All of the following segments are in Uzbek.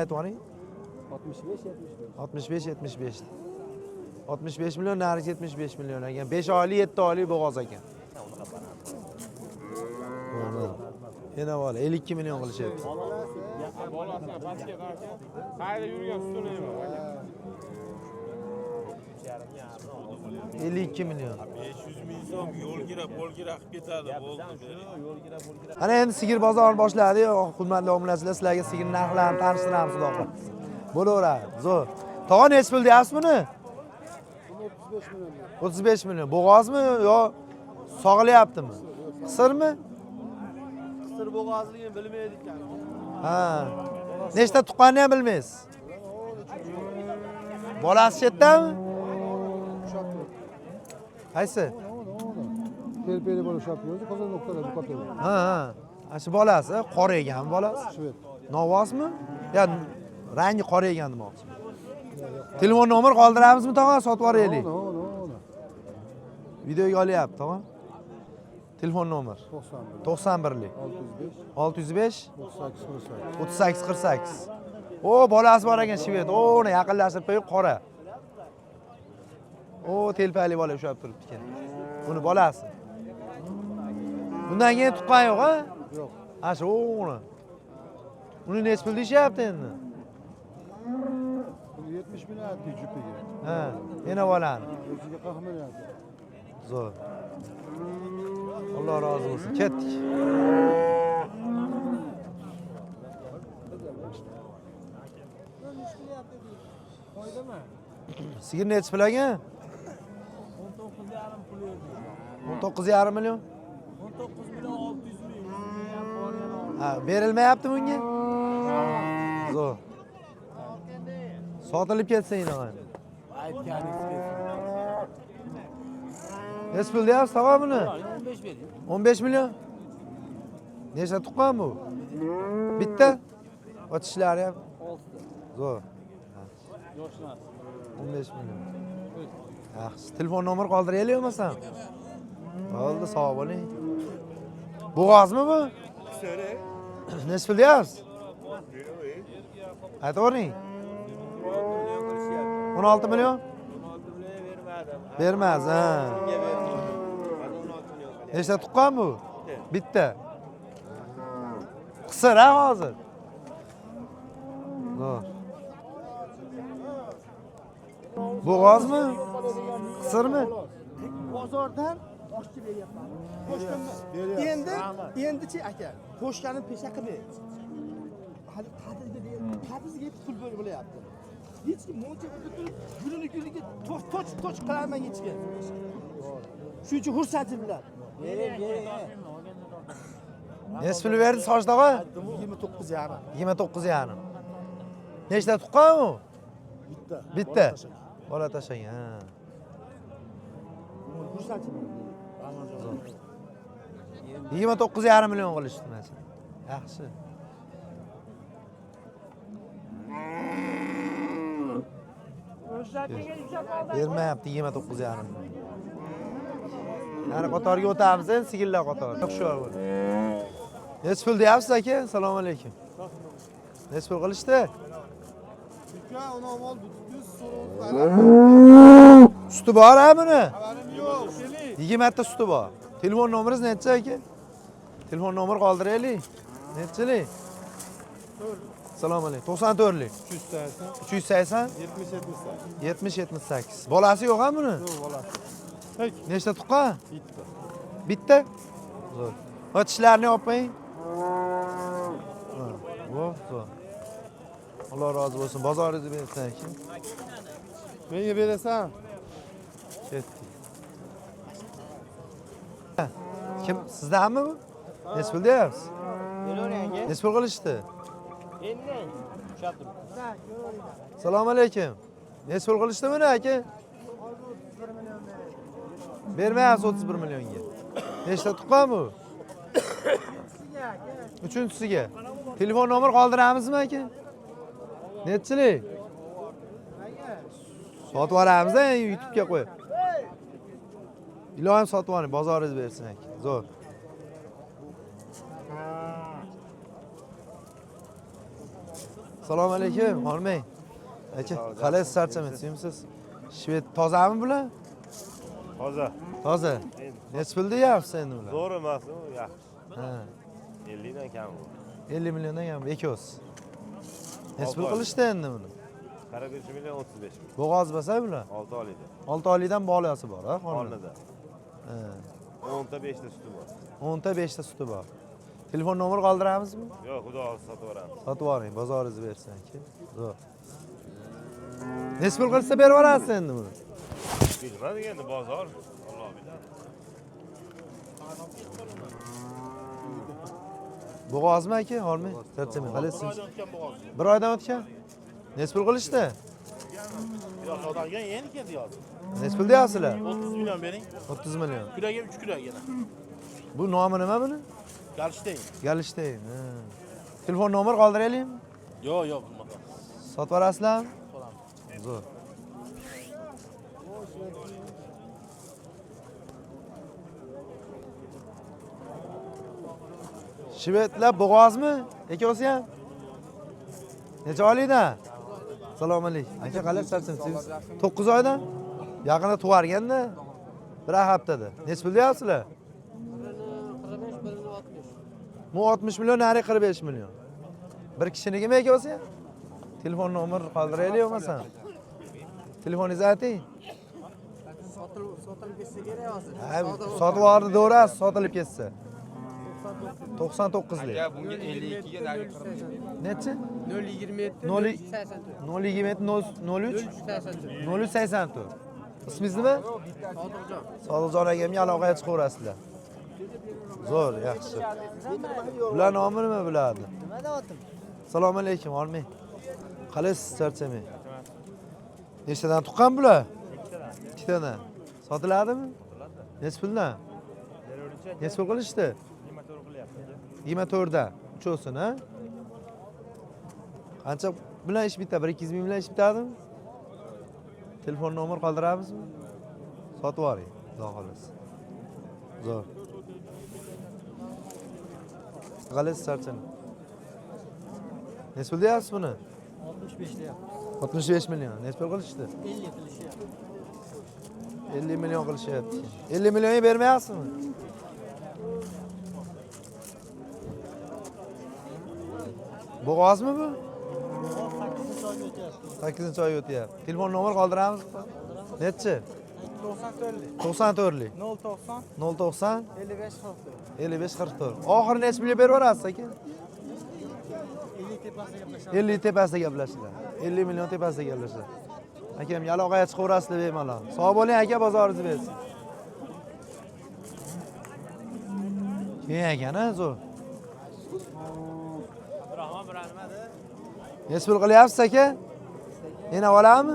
Aytvoring. 65 65 million, narigi 75 million ekan. 5 oylik, 7 oylik bo'g'oz ekan. Yana bola 52 million qilishyapti. Bolasini pastga qarshi. Qayerda yurgan sutini yema. 52 million. 500 ming so'm yo'l kirab, qilib ketadi, bo'ldi. Ana endi sigir bozorini boshladi. Hurmatli obunachilar, sizlarga sigir narxlarini tanishtiramiz, xudo xohlasa. Bo'laveradi. Zo'r. Tog'a nechta pul deyapsiz buni? 35 million. Bo'g'ozmi yo sog'ilyaptimi? Qisirmi? Qisir bo'g'ozligini bilmaydi ekan. Ha. Nechta tuqqanini ham bilmaysiz. Bolasi chetdami? Qaysi? Telpeli bola ushlab yurdi, qozon nuqtalar yo'qotdi. Ha, ha. Ana shu bolasi qoraygan bolasi. Shved. Novvosmi? Ya rangi qoraygan demoqchi. Telefon nomer qoldiramizmi tog'a, sotib yuboraylik. Videoga olyapti, tog'a. Telefon nomer 91lik 605 38 48. O, bolasi bor ekan shved. O, uni yaqinlashib qo'yib qora. O, telpali bola ushlab turibdi ekan. Buni bolasi. Bundan keyin tuqqan yo'q, ha? Yo'q. Ha, shu uni. Uni nech pul deyapti endi? 70 million aytdi jupiga. Ha, yana bolani. O'ziga 40 million. Zo'r. Alloh rozi bo'lsin. Ketdik. Sigir nech pul ekan? 19,5 million. 19 million 600 ming. Ha, berilmayaptimi unga? Zo'r. Sotilib ketsa yana. Aytganingiz. Nech pul deyapsiz tog'a buni? 15 bering. 15 million. Nechta tuqqan bu? Bitta? Otishlari ham 6 zo'r. yoshlar. 15 million. Yaxshi. Telefon nomer qoldiraylik bo'lmasam? Bo'ldi, sog' bo'ling. Bo'g'ozmi bu? Nech pul deyapsiz? Aytavering. 16 million? Bermaz, ha. Nechta tuqqan bu? Bitta. Qisir ha hozir. Zo'r. Bo'g'ozmi? Qisirmi? Bozordan oshchi beryapman. Endi-chi aka, qo'shganini pesha qilmaydi. Hali ta'tilga pul bo'lyapti. Hech kim mo'lja turib, kuniga toch qilaman hech kim. Shuning uchun xursandchilik bilan. Bering. Nech pul berdi Soch tog'a? 29,5. 29,5. Nechta tuqqan u? Bitta. Bola tashlagan. Ha. Xursandchilik. 29,5 million qilishdi mana. Yaxshi. Bermayapti 29,5 million. Yana qatorga o'tamiz, sigirlar qatori. Xushyor bo'ling. Nech pul deyapsiz aka? Assalomu alaykum. Nech pul qilishdi? Uka, uni avval butun so'rov. Suti bor ha buni? Xabarim yo'q. 20 ta suti bor. Telefon nomeringiz necha aka? Telefon nomer qoldiraylik. Nechchilik? Assalomu alaykum. 94lik. 380 70 78. Bolasi yo'q ha buni? Yo'q, bolasi. Nechta tuqqan? Bitta. Bitta? Zo'r. Va tishlarni olib qo'ying. Zo'r. Alloh rozi bo'lsin. Bozoringizni bersin aka. Menga berasan? Ketdik. Kim sizdanmi bu? Nech pul deyapsiz? Beravering. Nech pul qilishdi? Endi ushlab turibdi. Assalomu alaykum. Nech pul qilishdi buni aka? Bermayapsiz 31 millionga. Nechta tuqqan bu? Uchinchisiga. Telefon nomer qoldiramizmi aka? Nechchilik? Sotib yuboramiz, YouTube'ga qo'yib. Ilohim sotib oling, bozoringiz bersin aka. Zo'r. Assalomu alaykum, Xolmay. Aka, qalaysiz, charchamayapsizmi? Shved tozami bular? Toza. Toza. Necha pul deyapsiz endi bular? Zo'r emas u, yaxshi. Ha, 50 dan kam bu. 50 milliondan ham ekos. Necha pul Olti oy. qilishdi endi buni? 43 million 35 million. Bo'g'oz bo'lsa bular? 6 oylikda. 6 oylikdan bolasi bor, ha, Xolmay? Qornida. Ha. 10 ta 5 ta suti bor. 10 ta 5 ta suti bor. Telefon nomeri qoldiramizmi? Yo'q, xudo xohlasa sotib yuboramiz. Sotib oling, bozoringizni bersin aka. Zo'r. Necha pul qilsa berib yuborasiz endi buni? Bilmadik endi bozor. Alloh biladi. Bo'g'ozmi aka? Xolmay, charchamang. Qalaysiz? Bir oydan o'tgan. Necha pul qilishdi? Yo'q, odamga endi keldi yo'q. Necha pul deyapsizlar? 30 million bering. 30 million. Kuraga 3 kuragina. Bu nomi nima buni? Galshteyn. Galishtayn. Telefon nomer qoldiraylikmi? Yo'q, yo'q, bunaqa. Sotib yuborasizlarmi? Zo'r. Shvedlar bo'g'ozmi? Ikkosi ham? Necha oylikda? Assalomu alaykum. Aka qalay charchamsiz? 9 oydan? Yaqinda tug'arganda? Bir haftada. Necha pul deyapsizlar? 60 million, nari 45 million. Bir kishinikimi ikkosi ham? Telefon nomer qoldiraylik bo'lmasa. Telefoningizni ayting. Sotilib ketsa kerak hozir. Ha, sotib yubordi, to'g'ri, sotilib ketsa. 99 lik. Ya bunga 52 ga nari Nechi? 027 Nol- 084. 027 03 384. 0384. Ismingiz nima? Sodiqjon. Sodiqjon akamga aloqaga chiqaverasizlar. Zo'r, yaxshi. Bular nomi nima biladi? Nima deyaptim? Assalomu alaykum, Xolmay. Qalaysiz, charchamang? Nechtadan tuqqan bular? Ikkitadan. Sotiladimi? Necha puldan? Necha pul qilishdi? 24 dan. Uchosin, ha? Qancha bilan ish bitadi? 1-2 ming bilan ish bitadimi? Telefon nomer qoldiramizmi? Sotib yuboring, xudo xolasa. Zo'r. Qalaysiz, charchaning? Necha pul deyapsiz buni? 65 deyapti. 65 million. Necha pul qilishdi? 50 qilishyapti. 50 million qilishyapti. 50 millionga bermayapsizmi? Bo'g'ozmi bu? 8-oy o'tyapti. Telefon nomer qoldiramiz? Nechi? 94lik. 090 090 55 44. 55 44. Oxiri necha pulga berib yuborasiz aka? 50 tepasida gaplashamiz. 50 tepasida gaplashinglar. 50 million tepasida gaplashinglar. Akam aloqaga chiqaverasizlar bemalol. Sog' bo'ling aka, bozoringizni bersin. Keyin ekan-a, zo'r. Rahmat bir nimada. Necha pul qilyapsiz aka? Yana olammi?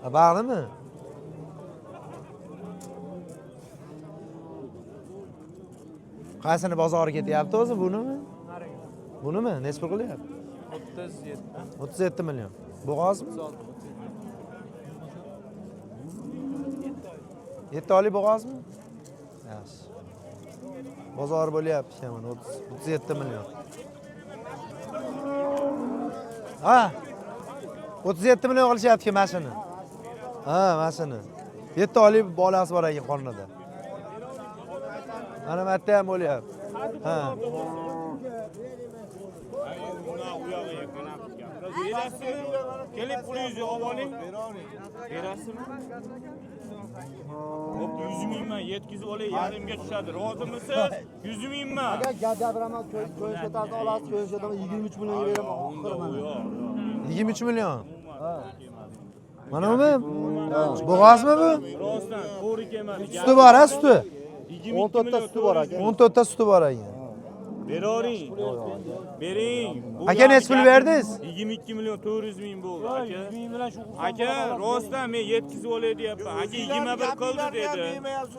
Ha, bag'rimi? Qaysini bozori ketyapti o'zi, bunimi? Bunimi? Necha pul qilyapti? 37. 37 million. Bo'g'ozmi? 7 oylik bo'g'ozmi? Yaxshi. Bozor bo'lyapti ekan mana 37 million. Ha. 37 million qilishyapti mashina. Ha, mashina. 7 oylik bolasi bor ekan qornida. Mana bu yerda ham bo'lyapti. Ha. Berasizmi? Kelib pulingizni olib oling. Berasizmi? Hop 100 mingman yetkazib olay, yarimga tushadi. Rozimisiz? 100 mingman. Agar gapiraman, ko'yin ko'tarib olasiz, ko'yin ko'taraman 23 millionga beraman. Oxiri mana. 23 million. Mana bu? Bo'g'ozmi bu? Rostdan to'g'ri kelmadi. Suti bor, ha, suti. 14 ta suti bor aka. 14 ta suti bor ekan. Beravering. Bering. Bu Aka necha pul verdingiz? 22 million 400 ming bo'ldi aka. 100 ming bilan shu aka rostdan men yetkazib olay deyapman. Aka 21 qildi dedi.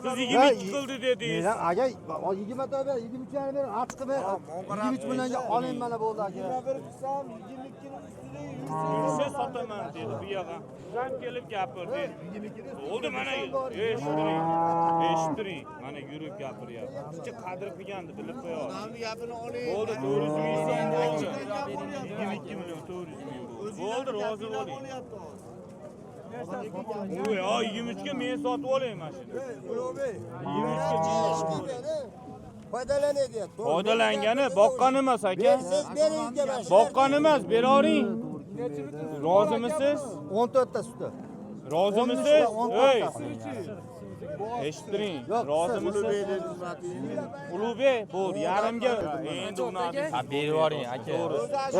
Siz 22 qildi dedingiz. Men aka 20 ta ber, 23 ta ber, achqi ber. 23 millionga oling mana bo'ldi aka. Yursa sotaman dedi bu yoqqa. Zam kelib gapirdi. Bo'ldi mana eshittiring. Eshittiring. Mana yurib gapiryapti. Sizcha qadr qilgandi bilib qo'ying. Bo'ldi, 400 ming so'm bo'ldi. 22 million 400 ming bo'ldi. Bo'ldi, rozi bo'ling. Voy, 23 ga men sotib olayman mashina. 23 ga. Foydalangani boqqan emas aka. Boqqan emas, beravering. Rozimisiz? 14 ta suti. Rozimisiz? Ey. Eshittiring. Rozimisiz? Ulug'bek, bo'ldi, yarimga. Endi uni berib yuboring aka.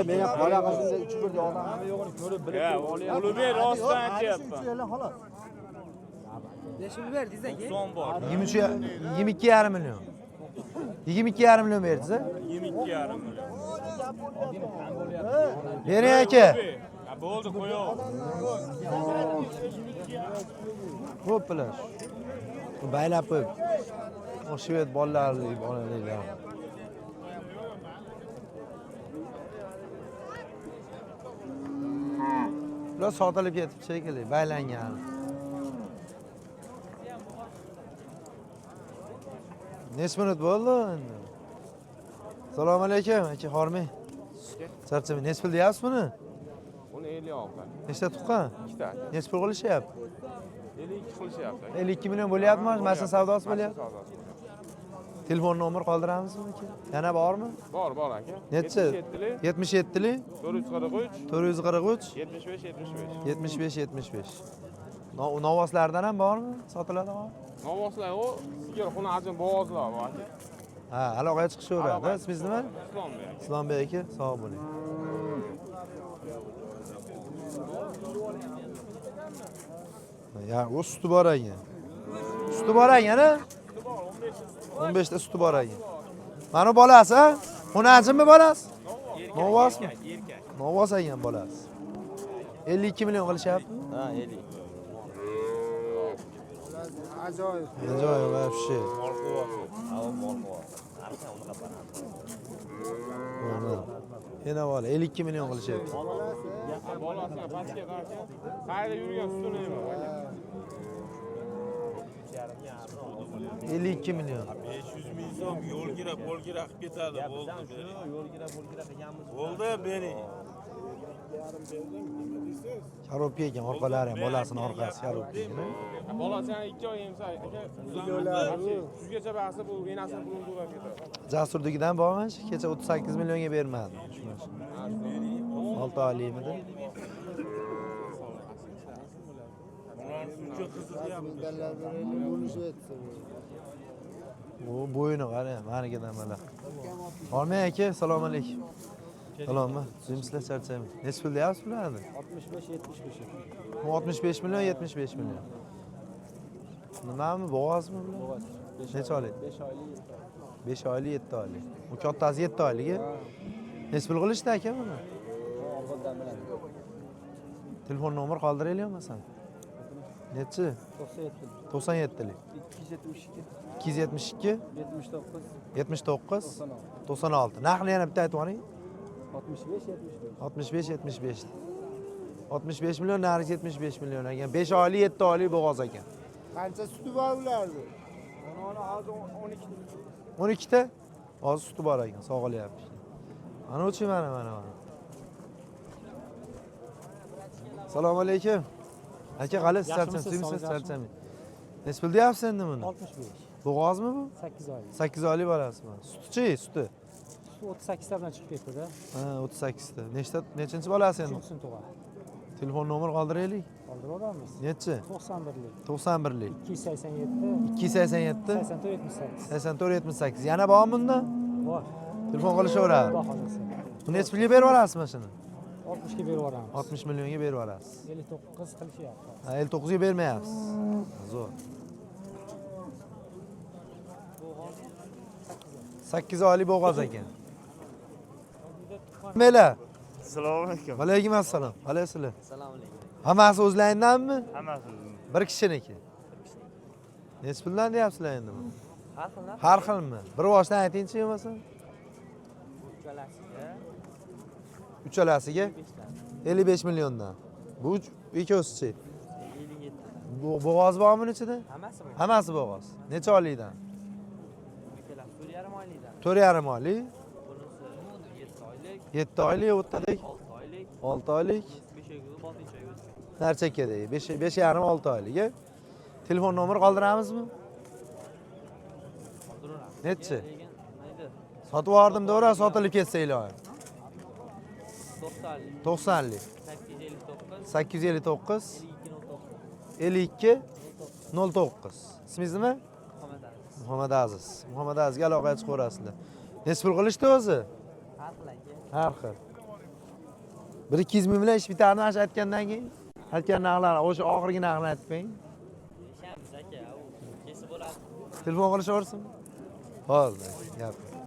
Men qo'ya qildim 3-1 da odam. Ulug'bek rostdan aytyapman. Xolos. So'm bor. 22,5 million. 22,5 million berdingiz, a? 22,5 million. Bering aka. Bo'ldi, qo'yaver. Xo'plar. Baylab qo'yib. O shved bolalarni bolalar. Ular sotilib ketib shekilli, baylangan. Necha minut bo'ldi endi? Assalomu alaykum, aka Xormay. Charchamaysiz. Necha pul deyapsiz buni? Uni 50 olgan. Nechta tuqqan? 2 ta. Necha pul qilishyapti? 52 qilishyapti. 52 million bo'lyaptimi? Mashina savdosi bo'lyapti. Savdosi. Telefon nomer qoldiramizmi aka? Yana bormi? Bor aka. Necha? 77lik 443 443 75 75. 75 75. Novoslardan ham bormi? Sotiladi hozir? Novoslar o sigir xona ajin bo'g'ozlar bor aka. Ha, aloqaga chiqishaveradi. Ismingiz nima? Islombek. Islombek aka, sog' bo'ling. Ya, o suti bor ekan. Suti bor ekan, a? 15 ta suti bor ekan. Mana bolasi, a? Xonajinmi bolasi? Novosmi? Novos ekan bolasi. 52 million qilishyapti. Ha, 50. Ajoyib. Ajoyib, вообще. Yana bor, 52 million qilishyapti. Bolasini pastga qarshi qayerda yurgan sutini yema aka. 52 million. 500 ming so'm yo'l kirab, qo'l kirab ketadi. Bo'ldi. Yo'l kirab, deganmiz. Bo'ldi, bering. Korobka ekan, orqalari ham bolasini orqasi korobka ekan. Bolasi yana 2 oy emsa aka. Sizgacha ba'zi bu enasini pulini to'lab ketadi. Jasurdigidan bormish, kecha 38 millionga bermadi. Shuna. 6 oylikmidi? Bu bo'yini qara, manikidan mana. Olmay aka, assalomu alaykum. Salommi? Sizlar charchamaysiz. Necha pul deyapsiz bularni? 65 million, 75 million. Nimami, bo'g'ozmi bular? Necha oylik? 5 oylik, 7 oylik. Bu kattasi 7 oyligi. Necha pul qilishdi aka buni? Telefon nomer qoldiraylikmi? Nechi? 97lik. 272 79 96. Narxni yana bitta aytib oling. 65 75. 65 million, narxi 75 million ekan. 5 oylik, 7 oylik bo'g'oz ekan. Qancha suti bor ularni? 12 ta? Hozir suti bor ekan, sog'ilyapti. Ana o'chi mana. Assalomu alaykum. Aka, qalay, charchamsiz, charchamaysiz. Necha pul deyapsiz endi buni? 65. Bo'g'ozmi bu? 8 oylik. 8 oylik borasizmi? Suti-chi, suti. 38 ta bilan chiqib ketdi-da. Ha, 38 ta. Nechinchi bolasi endi? Shunsin tug'a. Telefon nomer qoldiraylik. Qoldirib olamiz. Nechi? 91lik. 91lik. 287 287 84 78. 84 78. Yana bormi bunda? Bor. Telefon qilishaveradi. Xudo xohlasa. Bu necha pulga berib yuborasiz mashina? 60 ga berib yuboramiz. 60 millionga berib yuborasiz. 59 qilishyapti. Ha, 59 ga bermayapsiz. Zo'r. 8 oylik bo'g'oz ekan. Mela. Assalomu alaykum. Va alaykum assalom. Qalaysizlar? Assalomu alaykum. Hammasi o'zlaringizdanmi? Hammasi. Bir kishiniki. Necha puldan deyapsizlar endi bu? Har xillar. Har xilmi? Bir boshdan aytingchi bo'lmasa. Uchalasiga 55 milliondan. Bu ikkovsichi. 57. Bu bo'g'oz bormi ichida? Hammasi bu. Hammasi bo'g'oz. Necha oylikdan? Ikkalasi 4,5 oylikdan. 4,5 oylik. 7 oylik, o'rtadek 6 oylik. 5 Narcha kerak? 5,5 oylik, a? Telefon nomeri qoldiramizmi? Nechi? Sotib yubordim, to'g'ri, sotilib ketsa iloyim. 90lik. 859 52 09. İsmingiz nima? Muhammad Aziz. Muhammad Azizga aloqaga chiqaverasizlar. Nechi pul qilishdi o'zi? Har xil. 1-200 ming bilan ish bitarni ana aytgandan keyin. Aytgan narxlar, o'sha oxirgi narxni aytmang. Telefon qilishaversin. Bo'ldi, gap.